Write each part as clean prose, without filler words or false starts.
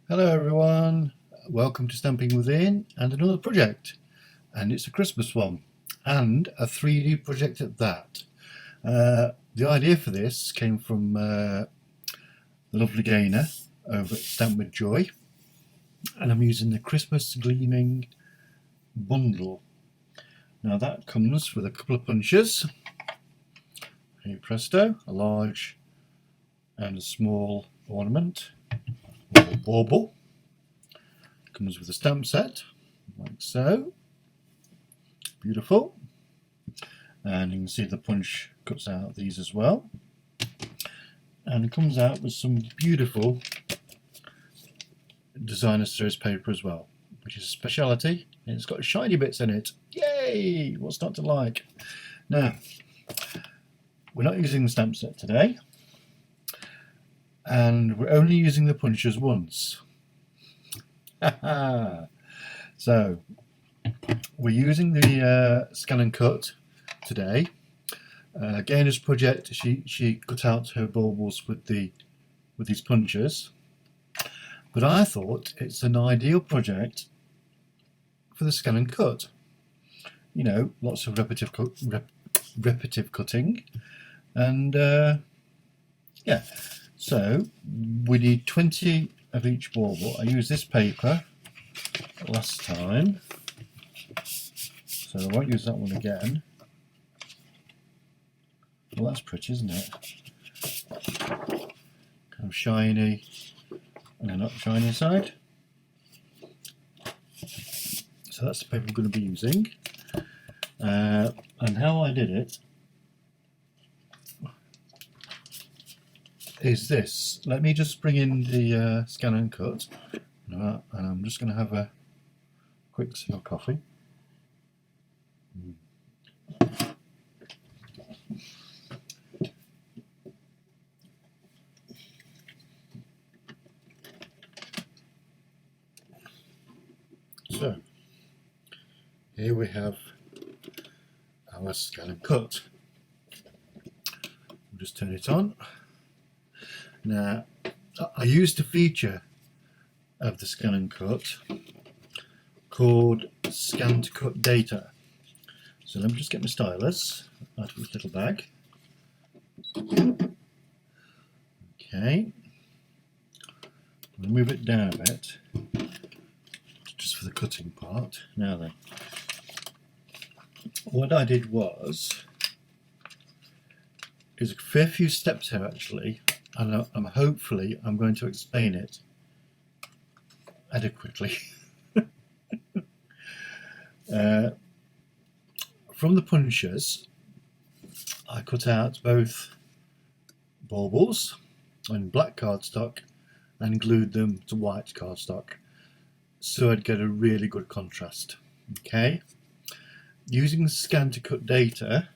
Hello everyone, welcome to Stamping Within and another project, and it's a Christmas one and a 3D project at that. The idea for this came from the lovely Gaynor over at Stamp with Joy, and I'm using the Christmas Gleaming bundle. Now that comes with a couple of punches, hey presto, a large and a small ornament, or bauble. Comes with a stamp set, like so. Beautiful. And you can see the punch cuts out these as well. And it comes out with some beautiful designer series paper as well, which is a speciality. And it's got shiny bits in it. Yay! What's not to like? Now, we're not using the stamp set today, and we're only using the punches once. So we're using the scan and cut today. Gaynor's project, she cut out her baubles with these punches, but I thought it's an ideal project for the scan and cut. You know, lots of repetitive cutting, and yeah. So we need 20 of each bauble. I used this paper last time, so I won't use that one again. Well, that's pretty, isn't it? Kind of shiny and not shiny inside. So that's the paper we're going to be using. And how I did it is this. Let me just bring in the scan and cut, and I'm just going to have a quick sip of coffee. So here we have our scan and cut. We'll just turn it on. Now, I used a feature of the scan and cut called scan to cut data. So let me just get my stylus out of this little bag. Okay, I'll move it down a bit just for the cutting part. Now then, what I did is a fair few steps here actually, and hopefully I'm going to explain it adequately. From the punches, I cut out both baubles on black cardstock and glued them to white cardstock, so I'd get a really good contrast. Okay, using the scan to cut data,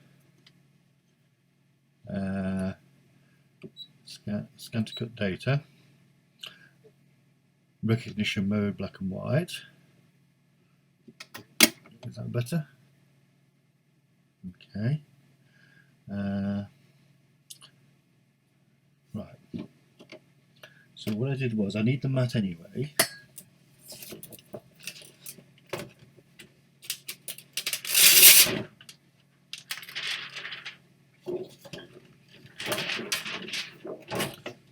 scan to cut data, recognition mode black and white. Is that better? Okay. Right. So what I did was, I need the mat anyway.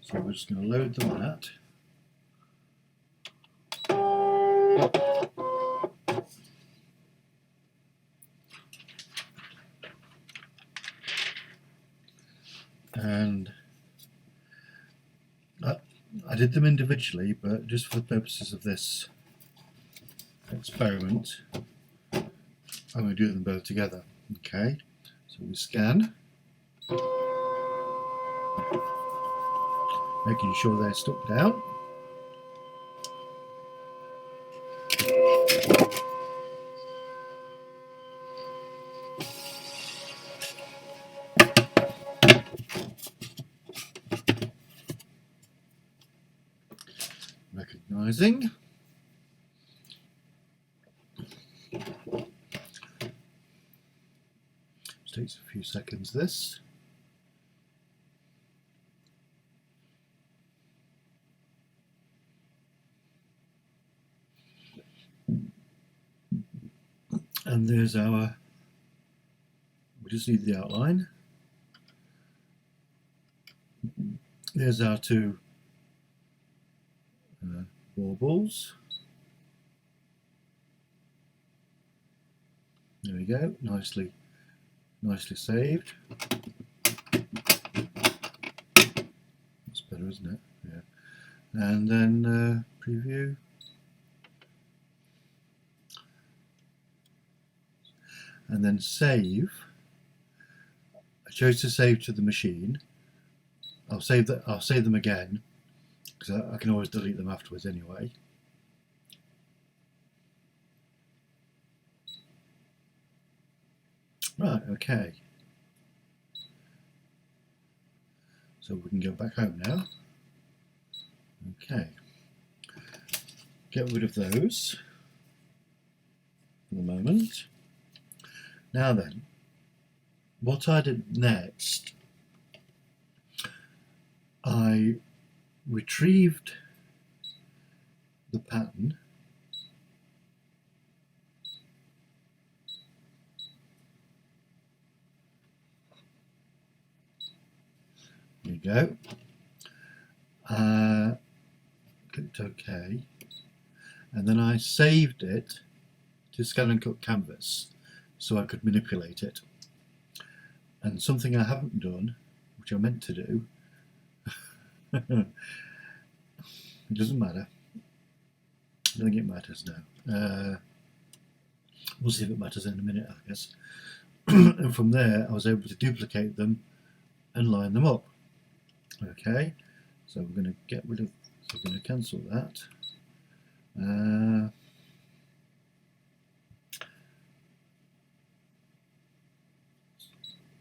So we're just going to load the mat. And I did them individually, but just for the purposes of this experiment, I'm going to do them both together. Okay, so we scan, making sure they're stuck down. Recognizing. It takes a few seconds, this. And there's our, we just need the outline. There's our two baubles. There we go, nicely saved. That's better, isn't it? Yeah. And then preview. And then save. I chose to save to the machine. I'll save them again because I can always delete them afterwards anyway. Right, okay. So we can go back home now. Okay. Get rid of those for the moment. Now then, what I did next, I retrieved the pattern there you go, clicked OK, and then I saved it to Scan and Cut Canvas so I could manipulate it. And something I haven't done, which I meant to do, it doesn't matter. I don't think it matters now. We'll see if it matters in a minute, I guess. And from there, I was able to duplicate them and line them up. Okay, so we're going to get rid of, so we're going to cancel that.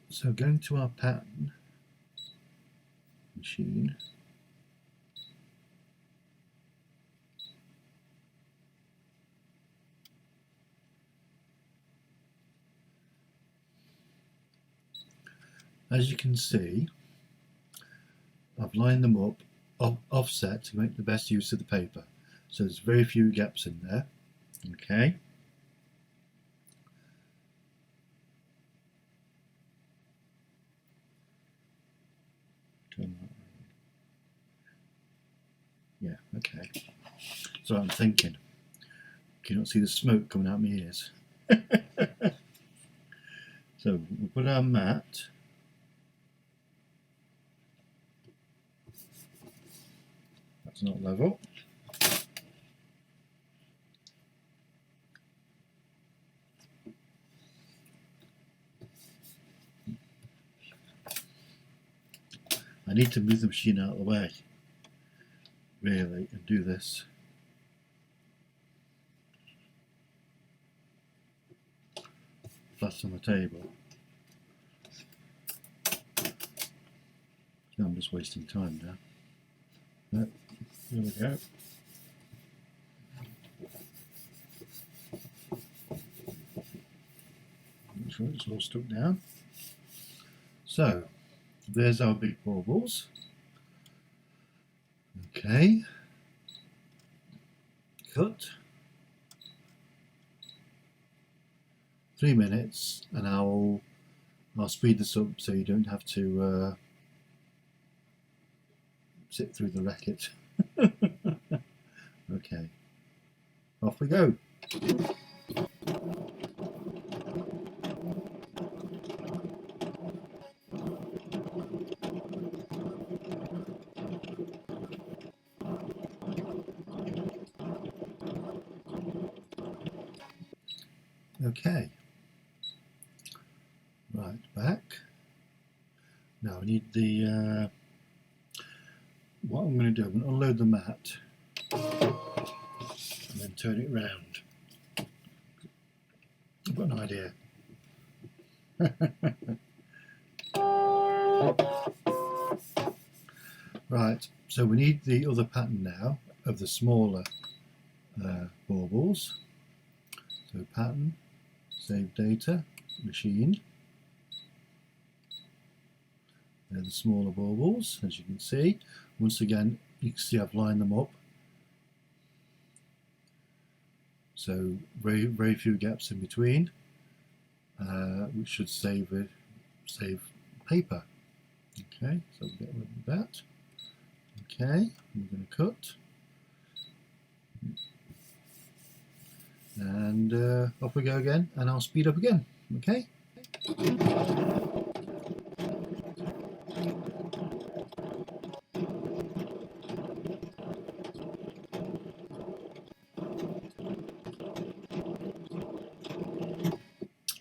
So going to our pattern machine, as you can see, I've lined them up offset to make the best use of the paper. So there's very few gaps in there. Okay. Yeah, okay. So I'm thinking. Can you not see the smoke coming out of my ears? So we'll put our mat. That's not level. I need to move the machine out of the way, really, and do this. Flat on the table. No, I'm just wasting time now. But there we go. Make sure it's all stuck down. So there's our big baubles. Okay. Cut. 3 minutes, and I'll speed this up so you don't have to sit through the racket. Okay, off we go. Okay, right, back. Now I need the, what I'm going to do, I'm going to unload the mat and then turn it round. I've got an idea. Right, so we need the other pattern now of the smaller baubles. So pattern, save data, machine. They're the smaller baubles, as you can see. Once again, you can see I've lined them up. So very few gaps in between. which should save paper. Okay, so we'll get rid of that. Okay, we're going to cut, and off we go again, and I'll speed up again. Okay.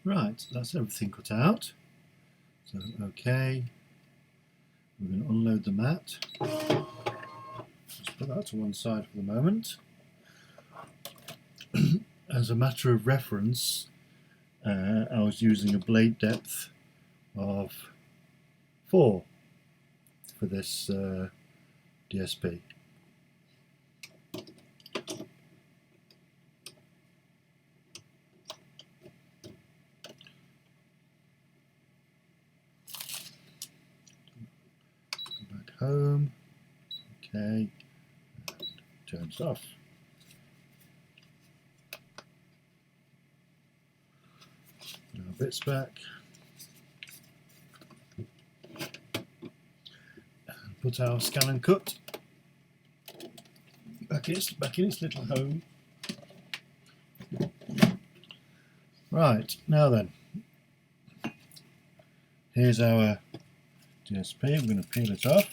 Right, so that's everything cut out. So okay, we're going to unload the mat. Just put that to one side for the moment. As a matter of reference, I was using a blade depth of 4 for this DSP. Go back home. Okay, and turns off. Put our bits back. And put our scan and cut back in its little home. Right, now then, here's our DSP. I'm going to peel it off,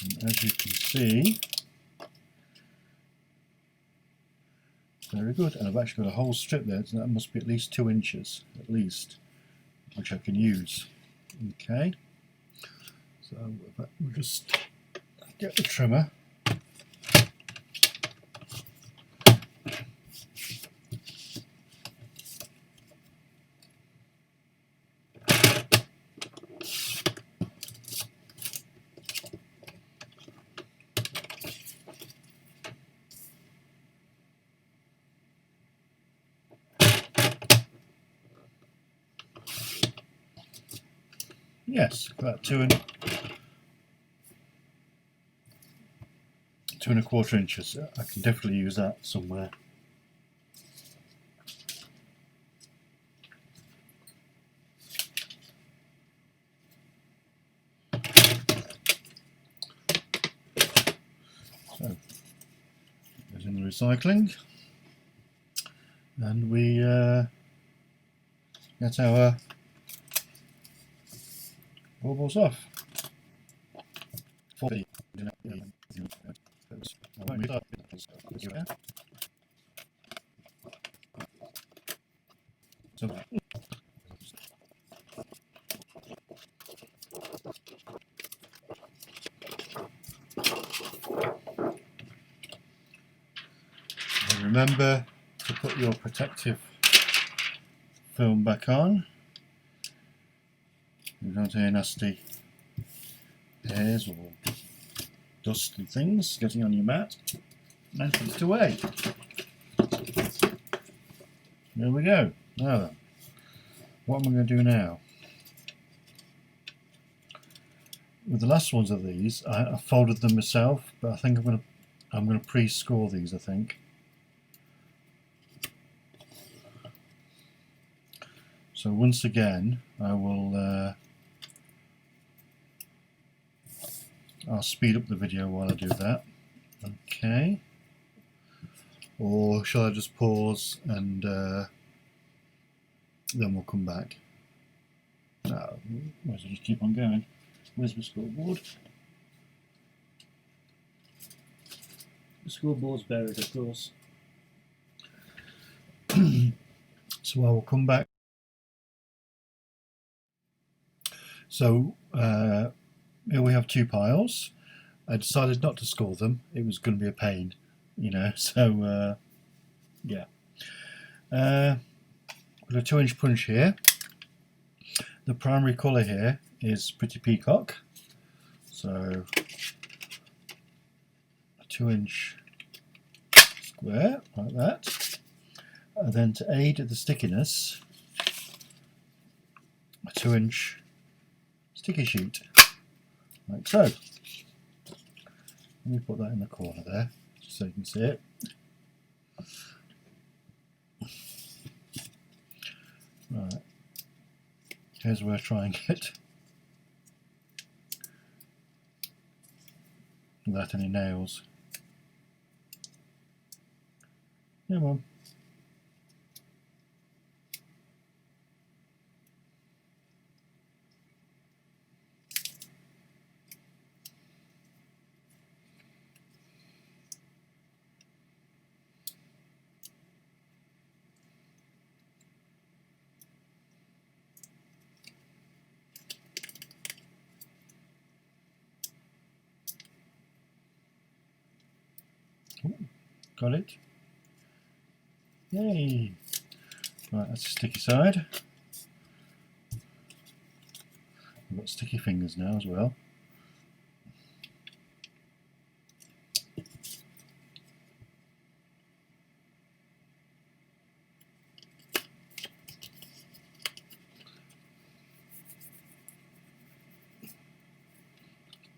and as you can see, very good. And I've actually got a whole strip there, so that must be at least 2 inches, at least, which I can use. Okay, so we'll just get the trimmer. Yes, about 2¼ inches. I can definitely use that somewhere. So, goes in the recycling, and we get our baubles off. So, remember to put your protective film back on. You don't have any nasty hairs or dust and things getting on your mat, and put it away. There we go. Now then, what am I going to do now? With the last ones of these, I folded them myself, but I think I'm going to pre-score these. I think. So once again, I'll speed up the video while I do that. Okay. Or shall I just pause and then we'll come back? No, might as well just keep on going. Where's my scoreboard? The scoreboard's buried, of course. So I will come back. So here we have 2 piles. I decided not to score them. It was going to be a pain, you know. So yeah. Got a 2-inch punch here. The primary colour here is Pretty Peacock. So a 2-inch square like that. And then to aid the stickiness, a 2-inch sticky sheet, like so. Let me put that in the corner there, just so you can see it. Right, Here's where I try and get without any nails. Come on. Got it. Yay! Right, that's the sticky side. I've got sticky fingers now as well.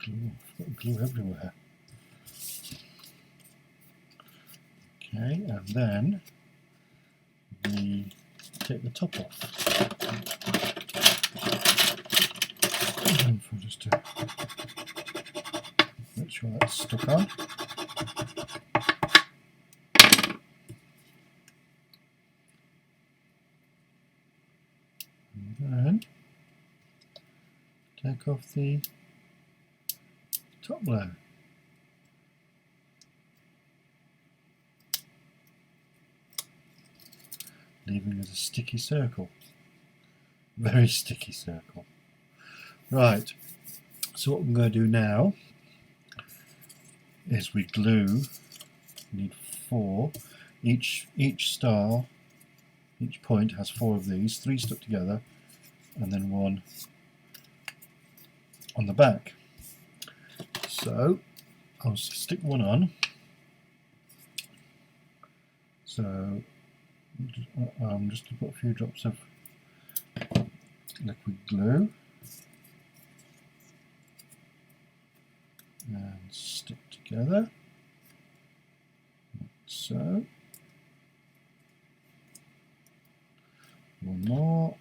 Glue, I've got glue everywhere. Okay, and then we take the top off. And for just to make sure that's stuck on. And then take off the top layer. Leaving us a sticky circle. Very sticky circle. Right, so what I'm going to do now is we glue, we need 4, each star, each point has 4 of these, 3 stuck together and then 1 on the back. So I'll stick one on. So just to put a few drops of liquid glue and stick together like so. One more.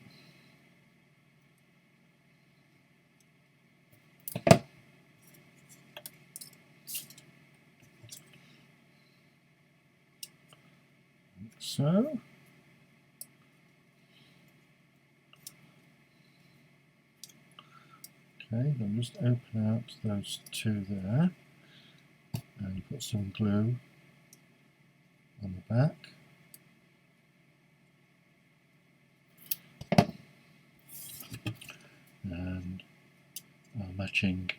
Like so. Okay, then just open out those 2 there and put some glue on the back. And our matching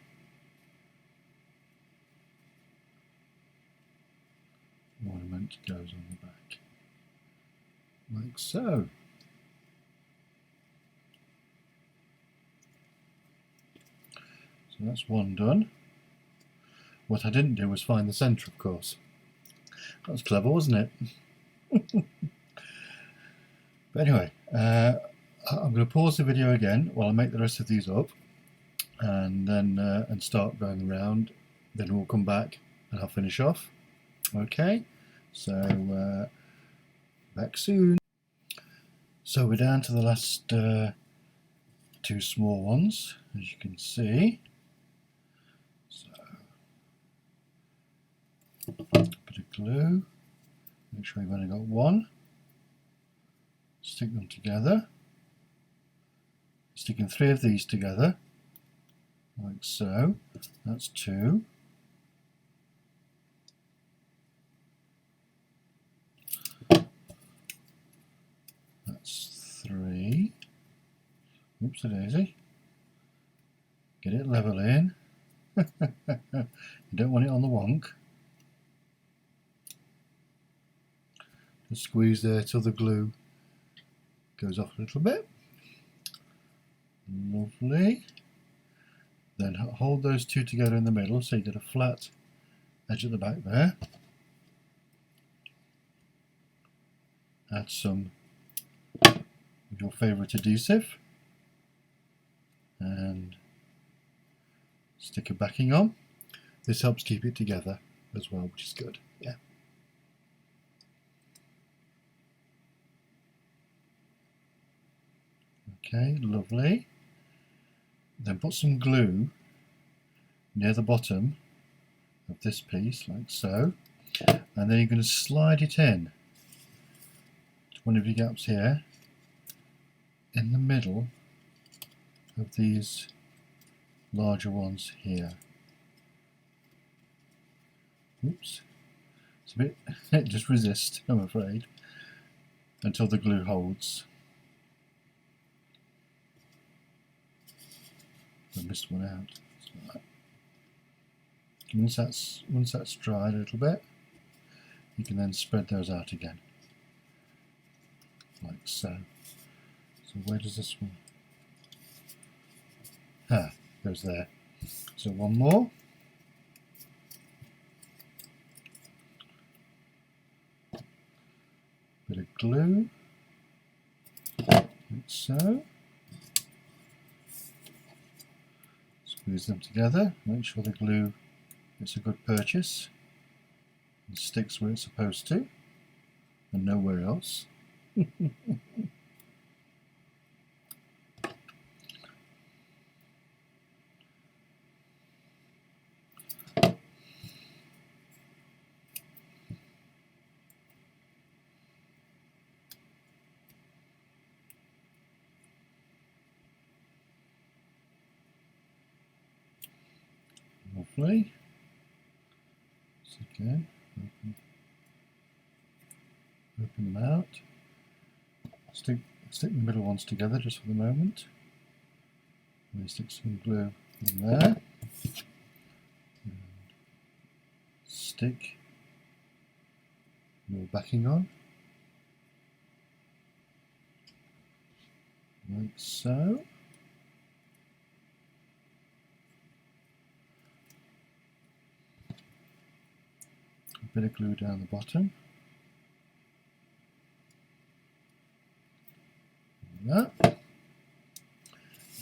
ornament goes on the back, like so. So that's one done. What I didn't do was find the centre, of course. That was clever, wasn't it? But anyway, I'm going to pause the video again while I make the rest of these up, and then and start going around. Then we'll come back and I'll finish off. Okay, so back soon. So we're down to the last 2 small ones, as you can see. So a bit of glue. Make sure you've only got 1. Stick them together. Sticking 3 of these together, like so. That's 2. That's 3. Oops, a daisy. Get it level in. You don't want it on the wonk. Just squeeze there till the glue goes off a little bit. Lovely. Then hold those 2 together in the middle so you get a flat edge at the back there. Add some of your favourite adhesive and stick a backing on. This helps keep it together as well, which is good. Yeah. Okay, lovely. Then put some glue near the bottom of this piece, like so, and then you're going to slide it in to one of your gaps here, in the middle of these larger ones here. Oops, it's a bit, just resist, I'm afraid, until the glue holds. I missed one out. Once that's dried a little bit, you can then spread those out again, like so. So where does this one? Goes there. So one more. Bit of glue, like so. Squeeze them together. Make sure the glue is a good purchase and sticks where it's supposed to, and nowhere else. Lovely. So again, open them out. Stick the middle ones together just for the moment. And then stick some glue in there. And stick more backing on, like so. A bit of glue down the bottom. Like that.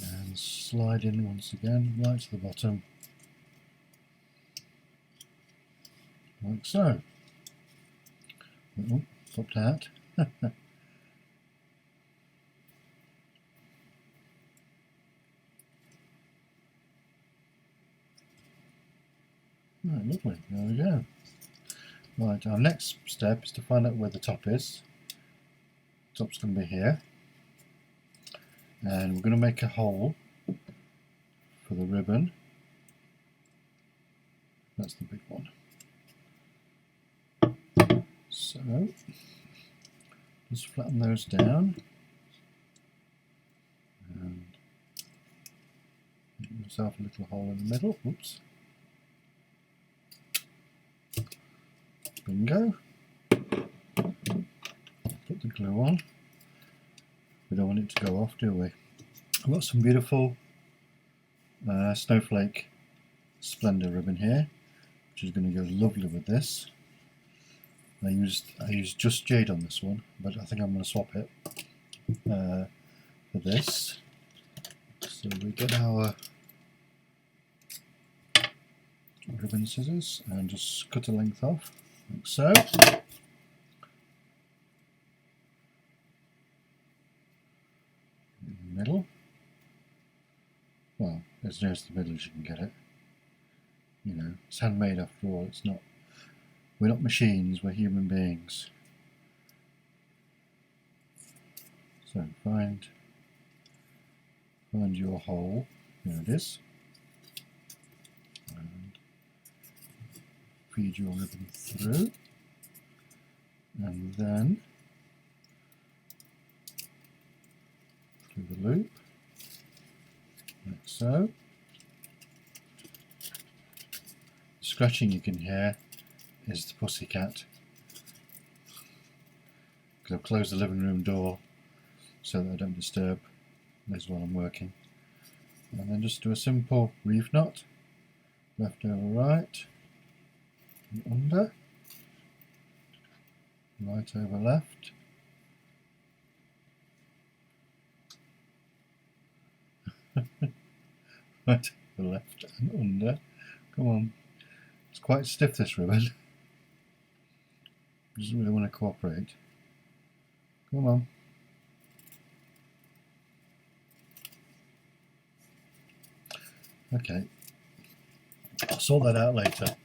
And slide in once again, right to the bottom, like so. Oh, popped out. Right, lovely, there we go. Right, our next step is to find out where the top is. The top's going to be here. And we're going to make a hole for the ribbon. That's the big one. So, just flatten those down. And make yourself a little hole in the middle. Oops. Bingo. Put the glue on. We don't want it to go off, do we? I've got some beautiful snowflake splendor ribbon here, which is going to go lovely with this. I used just jade on this one, but I think I'm going to swap it for this. So we get our ribbon scissors and just cut a length off, like so. In the middle. Well, as near to the middle as you can get it. You know, it's handmade after all. It's not. We're not machines. We're human beings. So find your hole. There it is. And feed your ribbon through, and then through the loop, like so. The scratching you can hear is the pussycat, because I've closed the living room door so that I don't disturb Liz while I'm working. And then just do a simple reef knot, left over right, and under, right over left, right over left and under. Come on, it's quite stiff, this ribbon. It doesn't really want to cooperate. Come on. Okay, I'll sort that out later.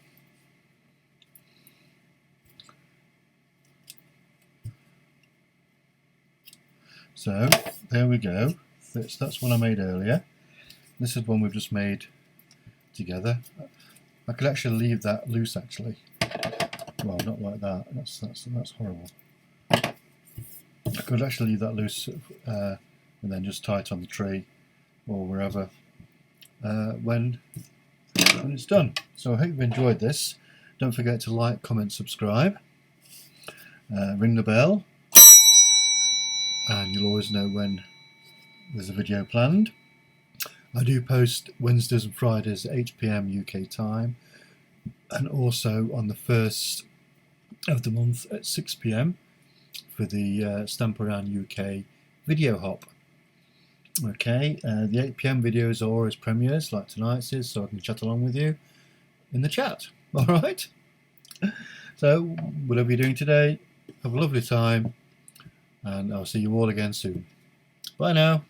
So there we go. That's one I made earlier. This is one we've just made together. I could actually leave that loose actually. Well, not like that. That's horrible. I could actually leave that loose and then just tie it on the tree or wherever when it's done. So I hope you've enjoyed this. Don't forget to like, comment, subscribe, ring the bell, and you'll always know when there's a video planned. I do post Wednesdays and Fridays at 8 PM UK time, and also on the 1st of the month at 6 PM for the Stamp Around UK video hop. Okay, the 8 PM videos are always premieres like tonight's is, so I can chat along with you in the chat. Alright? So, whatever you're doing today, have a lovely time, and I'll see you all again soon. Bye now.